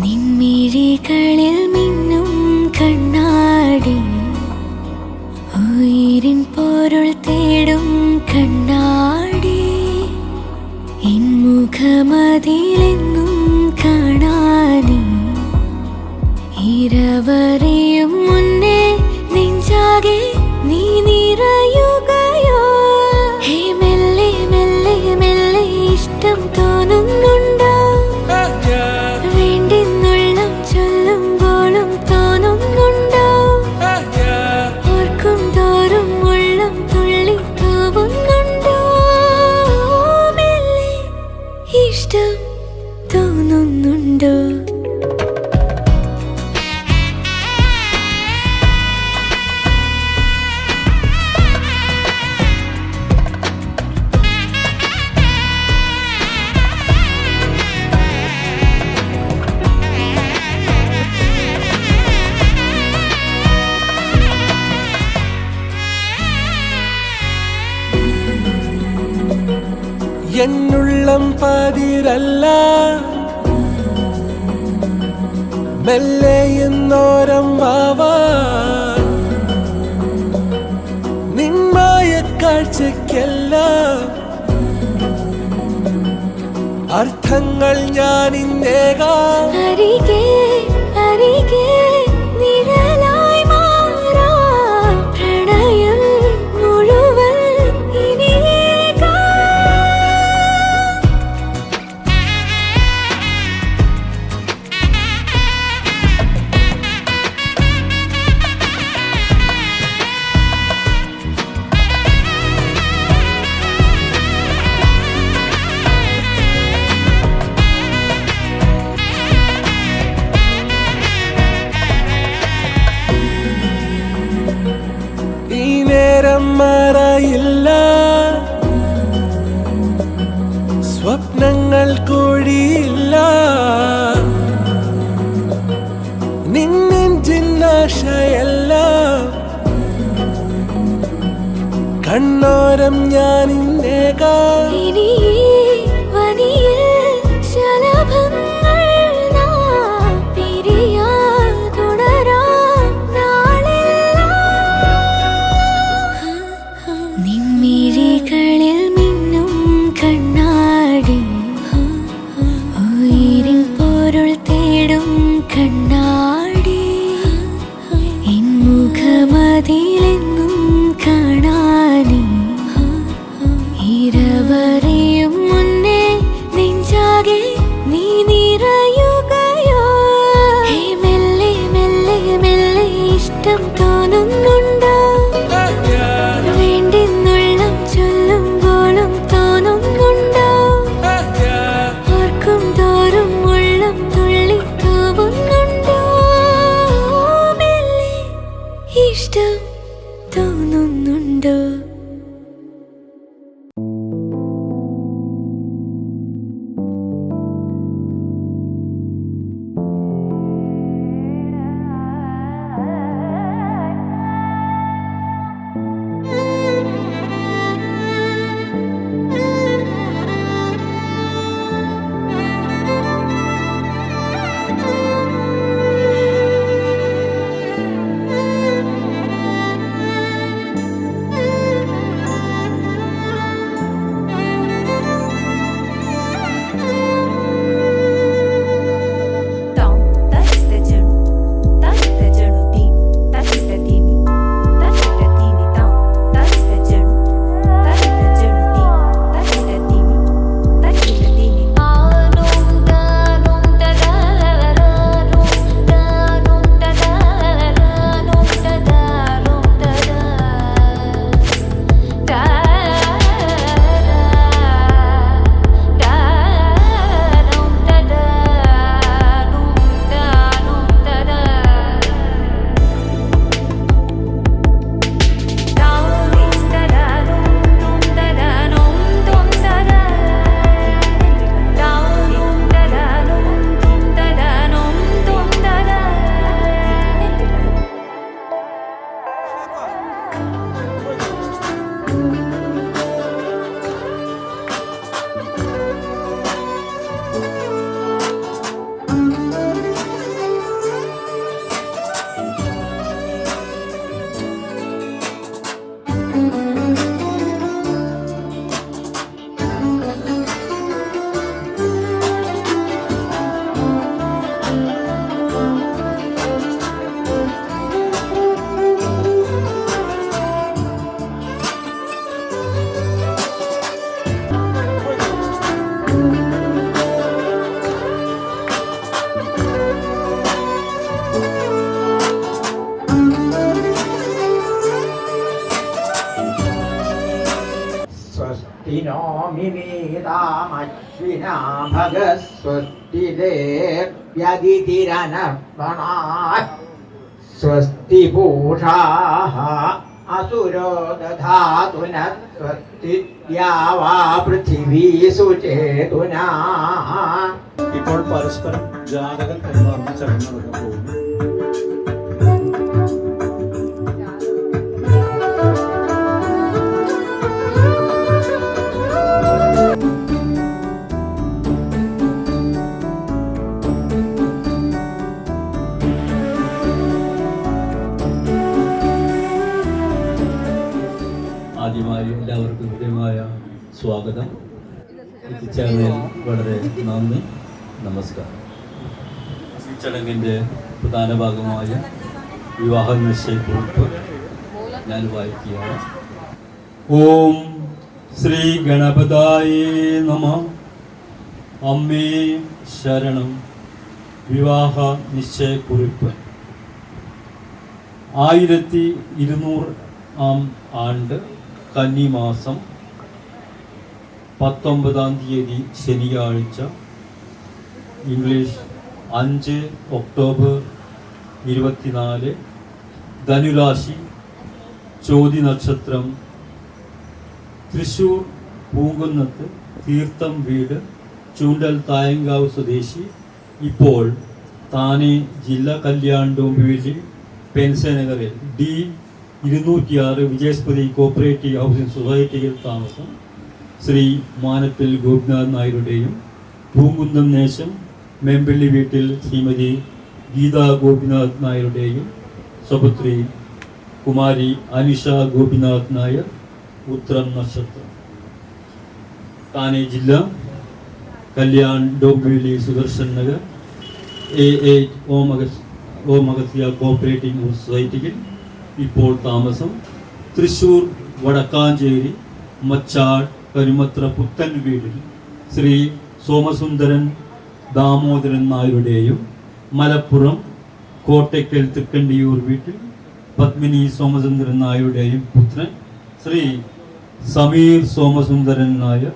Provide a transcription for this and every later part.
നിൻമിഴികളിൽ മിന്നും കണ്ണാടി, ഉയിരിൻ പൊരുൾ തേടും കണ്ണാടി, എൻ മുഖമതിലെന്നും കാണാനേ ഇരവറിയും മുന്നേ നെഞ്ചാകെ നീ നിറയുകയോ? ഹേ മെല്ലെ മെല്ലെ മെല്ലെ ഇഷ്ടം തോന്നുന്നുണ്ടോ? വേണ്ടെന്നുള്ളം ചൊല്ലുമ്പോഴും തോന്നുന്നുണ്ടോ? ഓർക്കും തോറും ഉള്ളം തുള്ളി തൂവുന്നുണ്ടോ? മെല്ലെ ഇഷ്ടം തോന്നുന്നുണ്ടോ? എന്നുള്ളം പതിരല്ല, മെല്ലെ എന്നോരം ആവാൻ നിന്മായ കാഴ്ചയ്ക്കെല്ലാം അർത്ഥങ്ങൾ ഞാൻ ഇന്നേകാം. അരികെ അരികെ നിഴലായി മാറാം പ്രണയം മുഴുവൻ ഇനിയേകാം. ഈ നേരം മറയില്ല, സ്വപ്നങ്ങൾ കൂടിയില്ല, നിന്നെഞ്ചിന്നാശയല്ല, കണ്ണോരം ഞാൻ ഇന്നേകാം. ഇനി വലിയ ശലഭങ്ങൾ നാം പിരിയാൻ തുടരാം നാളെല്ലാം. നിൻമിഴികളിൽ മിന്നും കണ്ണാടി, ഉയിരിൻ പൊരുൾ തേടും കണ്ണാടി, എൻ മുഖമതിലെന്നും കാണാനേ ഇരവറിയും മുന്നേ നെഞ്ചാകെ നീ നിറയുകയോ? ഹേ മെല്ലെ മെല്ലെ മെല്ലെ ഇഷ്ടം തോന്നുന്നുണ്ടോ? വേണ്ടെന്നുള്ളം ചൊല്ലുമ്പോഴും തോന്നുന്നുണ്ടോ? ഓർക്കും തോറും ഉള്ളം തുള്ളി തൂവുന്നുണ്ടോ? മെല്ലെ ഇഷ്ടം തോന്നുന്നുണ്ടോ? स्वस्तिनो मिमीतामश्विना भगस्वस्तिलेऽप्यदितिरनर्पणाः स्वस्ति पूषाः असुरो दधातु न स्वस्ति द्यावा पृथिवी सुचेतुना. ഇപ്പോൾ പരസ്പരം ജാതകം കൈമാറുന്ന ചടങ്ങ് നടക്കാൻ പോകുന്നു. ആദ്യമായി എല്ലാവർക്കും ഹൃദ്യമായ സ്വാഗതം. എത്തിച്ചേർന്നതിൽ വളരെ നന്ദി, നമസ്കാരം. ഈ ചടങ്ങിൻ്റെ പ്രധാന ഭാഗമായ വിവാഹ നിശ്ചയക്കുറിപ്പ് ഞാൻ വായിക്കുകയാണ്. ഓം ശ്രീ ഗണപതായേ നമഃ. അമ്മേ ശരണം. വിവാഹ നിശ്ചയക്കുറിപ്പ്. 1200 ആണ്ട് കന്നിമാസം 19 തീയതി ശനിയാഴ്ച, ഇംഗ്ലീഷ് 5 ഒക്ടോബർ 24, ധനുരാശി, ചോതി നക്ഷത്രം, തൃശ്ശൂർ പൂങ്കുന്നത്ത് തീർത്ഥം വീട്, ചൂണ്ടൽ തായങ്കാവ് സ്വദേശി, ഇപ്പോൾ താനെ ജില്ലാ കല്യാൺ ഡോംബിവില്ലി പെൻസനഗറിൽ D206 വിജയസ്പതി കോപ്പറേറ്റീവ് ഹൗസിംഗ് സൊസൈറ്റിയിൽ താമസം ശ്രീ മാനത്തിൽ ഗോപിനാഥ് നായരുടെയും പൂങ്കുന്നം നേശം മേമ്പള്ളി വീട്ടിൽ ശ്രീമതി ഗീതാ ഗോപിനാഥ് നായരുടെയും സ്വപുത്രി കുമാരി അനിഷ ഗോപിനാഥ് നായർ, ഉത്രം നക്ഷത്രം, താനെ ജില്ല കല്യാൺ ഡോംബിവില്ലി സുദർശൻ നഗർ A8 ഓം അഗസ്ത്യ കോപ്പറേറ്റീവ് സൊസൈറ്റിയിൽ ഇപ്പോൾ താമസം തൃശ്ശൂർ വടക്കാഞ്ചേരി മച്ചാട് കരുമത്ര പുത്തൻ വീടിൽ ശ്രീ സോമസുന്ദരൻ ദാമോദരൻ നായരുടെയും മലപ്പുറം കോട്ടയ്ക്കൽ തൃക്കണ്ടിയൂർ വീട്ടിൽ പത്മിനി സോമസുന്ദരൻ നായരുടെയും പുത്രൻ ശ്രീ സമീർ സോമസുന്ദരൻ നായർ,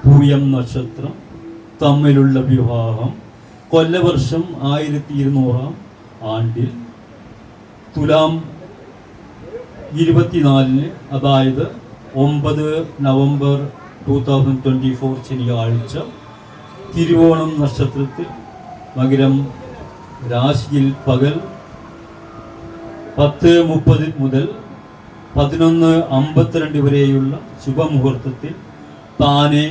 പൂയം നക്ഷത്രം, തമ്മിലുള്ള വിവാഹം കൊല്ലവർഷം 1200 ആണ്ടിൽ തുലാം 24, അതായത് 9 നവംബർ 2024 ശനിയാഴ്ച, തിരുവോണം നക്ഷത്രത്തിൽ മകരം രാശിയിൽ പകൽ 10:30 മുതൽ 11:52 വരെയുള്ള ശുഭമുഹൂർത്തത്തിൽ താനെ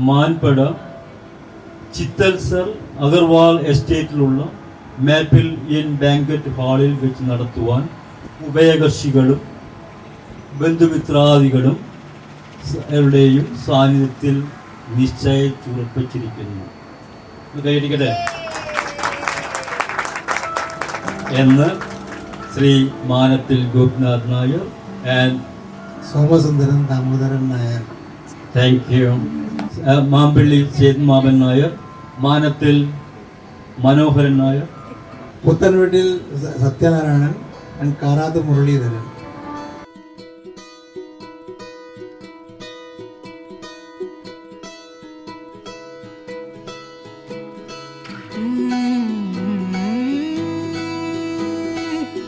മാൻപട ചിത്തൽസർ അഗർവാൾ എസ്റ്റേറ്റിലുള്ള മാപ്പിൾ ഇൻ ബാങ്കറ്റ് ഹാളിൽ വെച്ച് നടത്തുവാൻ ഉഭയകക്ഷികളും ബന്ധുമിത്രാദികളും അവരുടെയും സാന്നിധ്യത്തിൽ നിശ്ചയിച്ചുറപ്പിച്ചിരിക്കുന്നു എന്ന് Shri Manathil Gopinath Nair and Somasundaran Damodaran Nair. Thank you. Mampally ചേതൻമാമൻ നായർ, മാനത്തിൽ മനോഹരൻ നായർ, പുത്തൻവീട്ടിൽ സത്യനാരായണൻ ആൻഡ് കാരാത്ത് മുരളീധരൻ.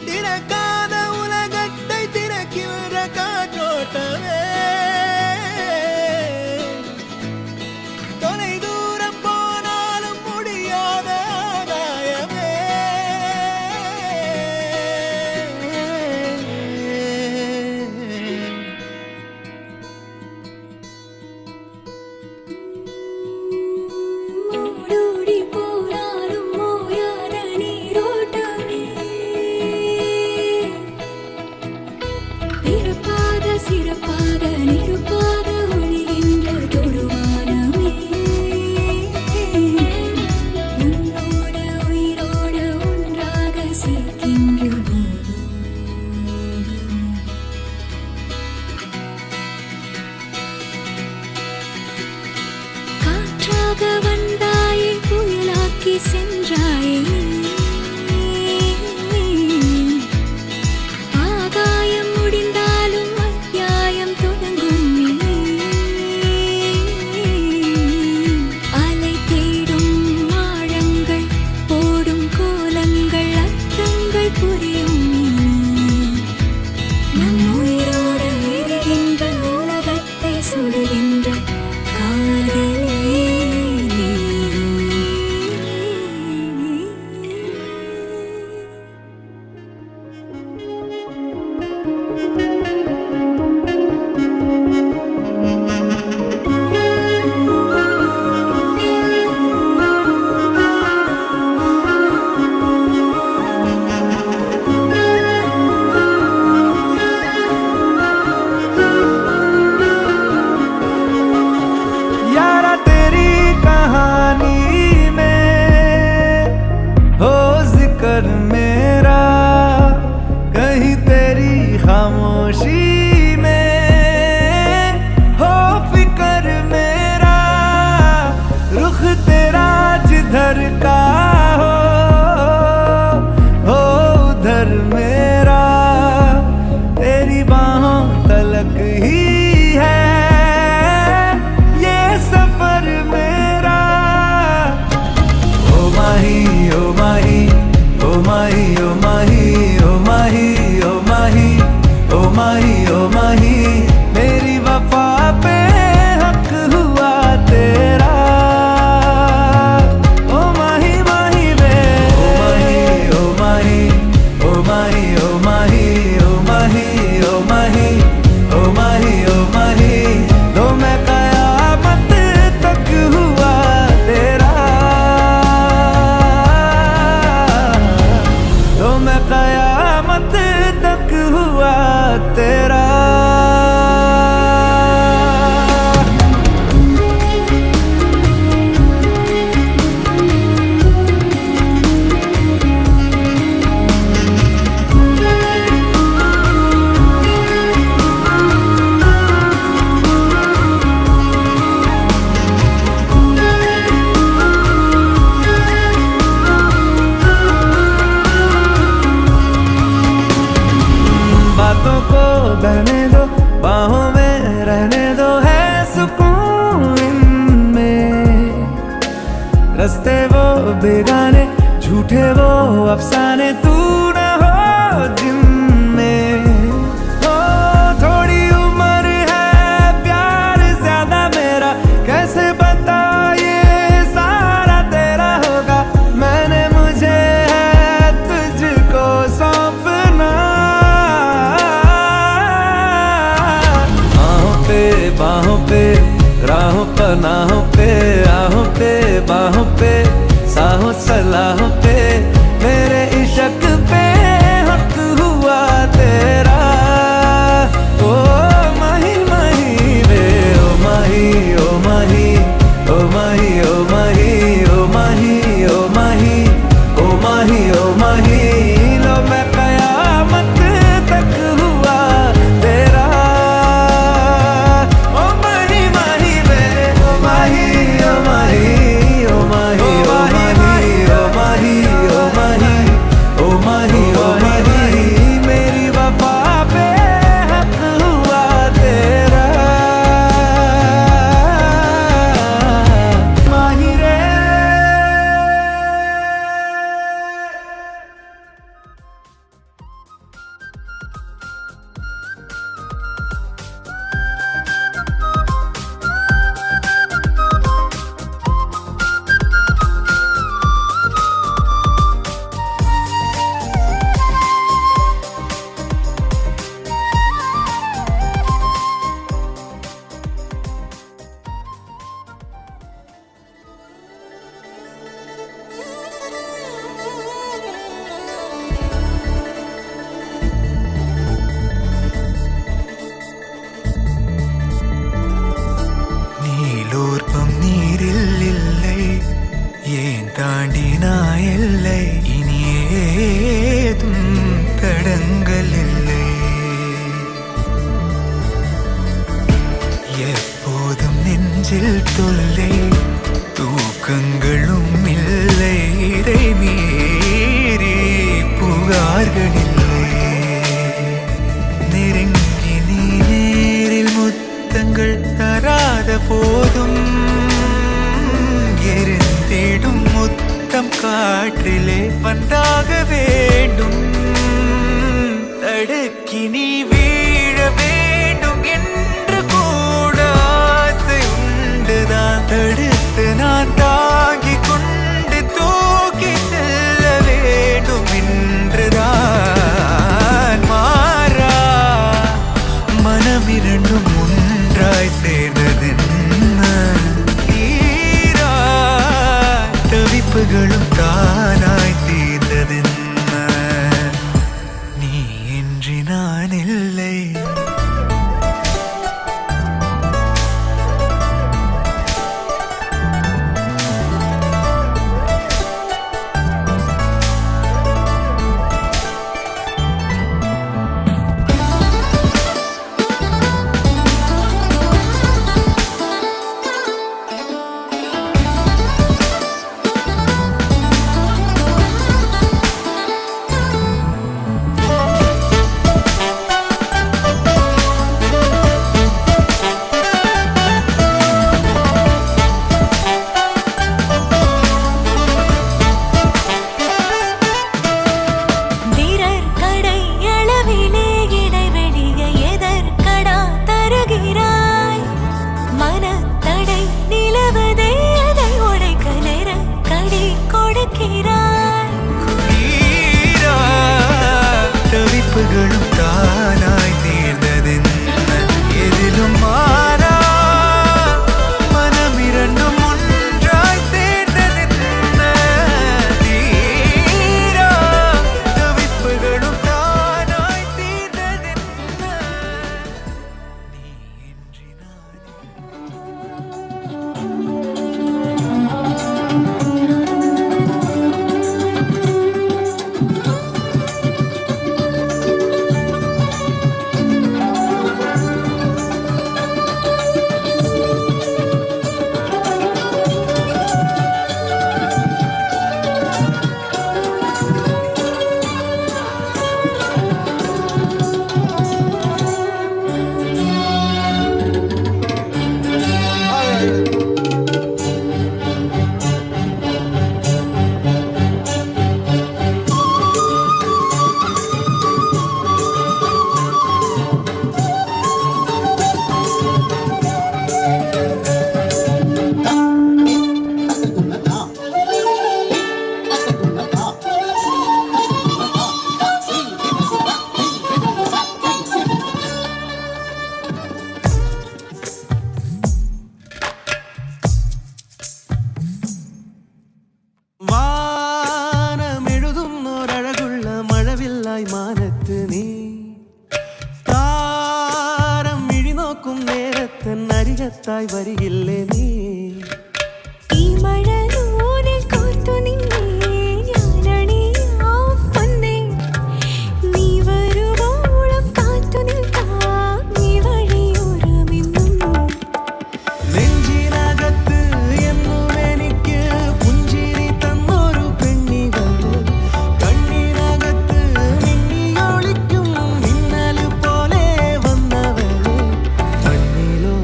திறக்காத உலகத்தை திறக்கின்ற காற்றோட்டமே, தொலை தூரம் போனாலும் முடியாத ஆகாயமே, பிறப்பாத சிறப்பாத நிருப்பாத ஒளிகின்ற தொடுவானமே உன்னோட உயிரோட ஒன்றாக சேர்க்கின்ற காற்றாக வந்தாயே புயலாக்கி சென்றாயே ஆகாயம் முடிந்தாலும் அத்தியாயம் தொடங்கும் அலை தேடும் ஆழங்கள் போடும் கோலங்கள் அர்த்தங்கள் புரியும் நம் உயிரோடு எரிகின்ற உலகத்தை சுடுகின்ற यारा तेरी कहानी में हो जिक्र मेरा, कहीं तेरी खामोशी में हो फिक्र मेरा, रुख तेरा जिधर का हो उधर मेरा, तेरी बाहों तलक ही है ये सफर मेरा। ओ माही ओ माही ओ माही ओ माही ओ माही ओ माही ओ माही ओ माही, मेरी वफा पे हक हुआ तेरा। ओ माही माही वे ओ माही ओ माही ओ माही ओ माही ओ माही ओ माही ओ माही ओ माही, लो मैं कयामत तक हुआ तेरा, लो मैं कयामत तक हुआ तेरा। बातों को बहने दो, बाहों में रहने दो, है सुकून इनमें। रस्ते वो बेगाने, झूठे वो अफसाने, तू न हो जिनमें। हो थोड़ी उम्र है, प्यार ज्यादा मेरा, कैसे बता ये सारा तेरा होगा। मैंने मुझे है तुझको सौंपना, बाहों पे राहों पनाहों पे आहों पे बाहों पे साहों सलाहों पे, मेरे इश्क पे हक हुआ तेरा। ओ माही माही वे ओ माही ओ माही ओ माही ओ माही ओ माही ओ माही ओ माही ओ माही, लो मैं कयामत तक हुआ तेरा। ओ माही माही वे ओ माही ओ माही ओ माही ओ माही ओ माही நெஞ்சில் தொல்லை தூக்கங்களும் இல்லை இதை மீறி புகார்களில்லை நெருங்கி நீ நேரில் முத்தங்கள் தராத போதும் எரிந்திடும் முத்தம் காற்றிலே வந்தாக வேண்டும் தடுக்கி நீ வீழ வேண்டும் என்று கூட ஆசை உண்டுதான் தடுத்து நான் தாங்கிக் கொண்டு தூக்கி செல்ல வேண்டும் என்றுதான் மாறா மனம் இரண்டும் ஒன்றாய் சேர்ந்ததென்ன ஈரா தவிப்புகளும் தானாய் தீர்ந்ததென்ன நீ இன்றி நான் இல்லை தவிப்புகளும் தானாய் தீர்ந்ததென்ன எதிலும் மாறா மனம் இரண்டும் ஒன்றாய் சேர்ந்ததென்ன தீரா தவிப்புகளும் தானாய் தீர்ந்ததென்ன நீ இன்றி நான் വാനമെഴുതും ഒരഴകുള്ള മഴവില്ലായി മാനത്ത് നീ താരം മിഴി നോക്കും നേരത്തെ അരികത്തായി വരികില്ലേ നീ ഈ മഴനൂലിൽ കോർത്തു നിന്നെ ഞാനണിയാം പൊന്നേ. നീ വരുവോളം കാത്തു നിൽക്കാം ഈ വഴിയോരമെന്നും. നെഞ്ചിനകത്ത് എന്നും എനിക്ക് പുഞ്ചിരി തന്നൊരു പെണ്ണിവള് കണ്ണിനകത്ത് മിന്നിയൊളിക്കും മിന്നല് പോലെ വന്നവള് മണ്ണിലോ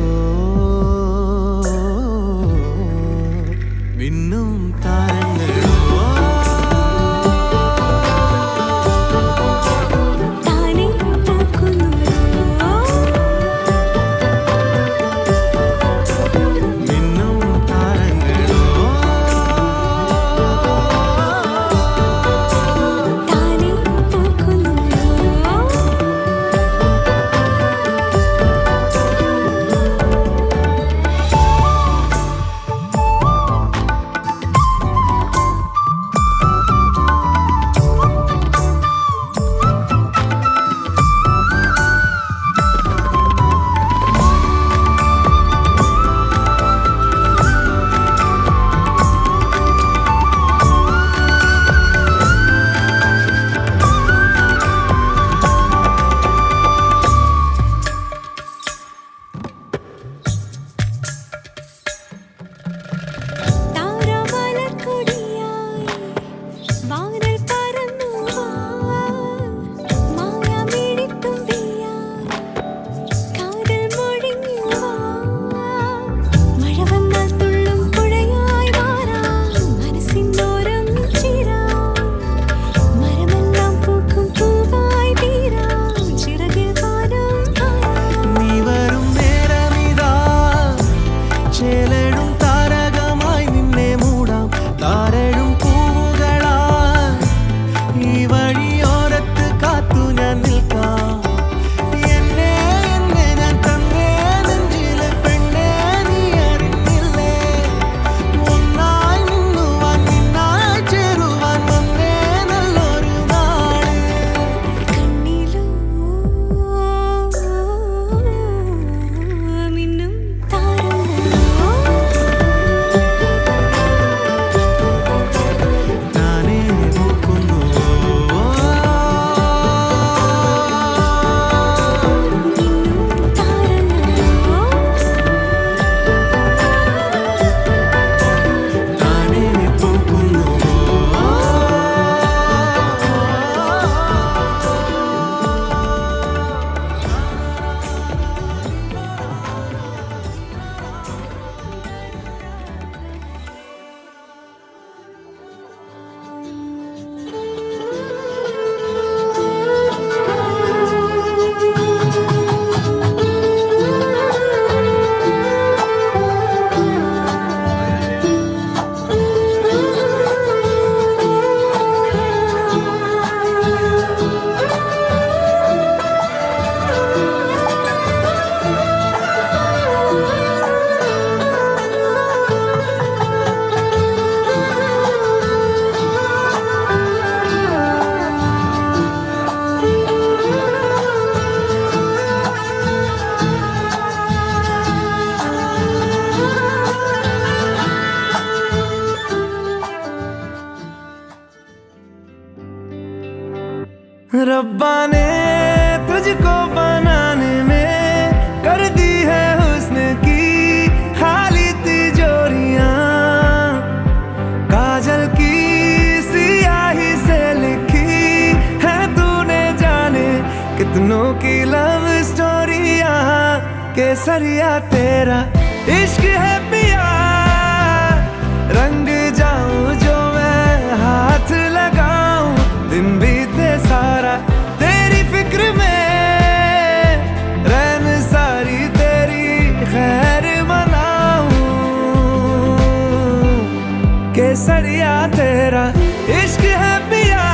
रब्बा ने तुझको बनाने में कर दी है हुस्न की खाली तिजोरियां, काजल की सियाही से लिखी है तूने जाने कितनों की लव स्टोरियां। केसरिया तेरा इश्क है पिया, रंग जाऊं जो मैं हाथ लगाऊं, दिन बीते सारा तेरी फिक्र में, रैन सारी तेरी खैर मनाऊं। केसरिया तेरा इश्क है पिया,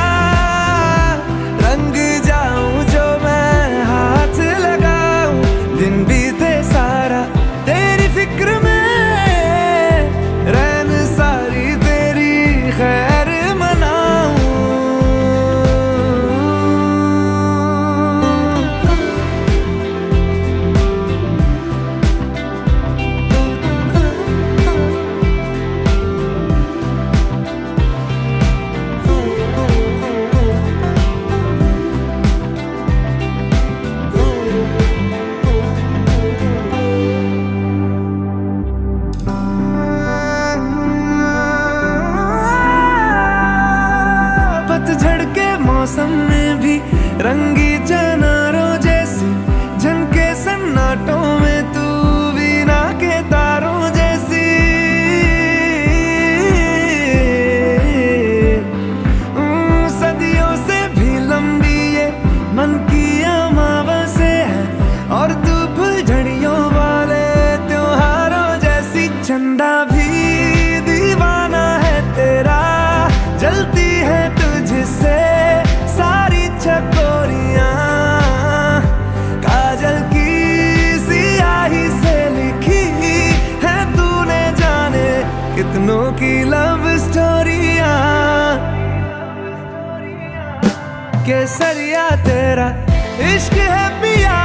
रंग जाऊं जो मैं हाथ लगाऊं, दिन बीते सारा तेरी फिक्र में, रैन सारी तेरी खैर मनाऊं। पतझड़ के मौसम में भी रंगी चनारों जैसी झनके सन्नाटों में, तू वीणा के तारों जैसी। सदियों से भी लंबी ये मन की अमावस्या है, और तू फुलझड़ियों वाले त्योहारों जैसी। चंदा भी दीवाना है तेरा, जलती है तुझसे सारी चकोरियां, काजल की सियाही से लिखी है तूने जाने कितनों की लव स्टोरियां। केसरिया तेरा इश्क है पिया,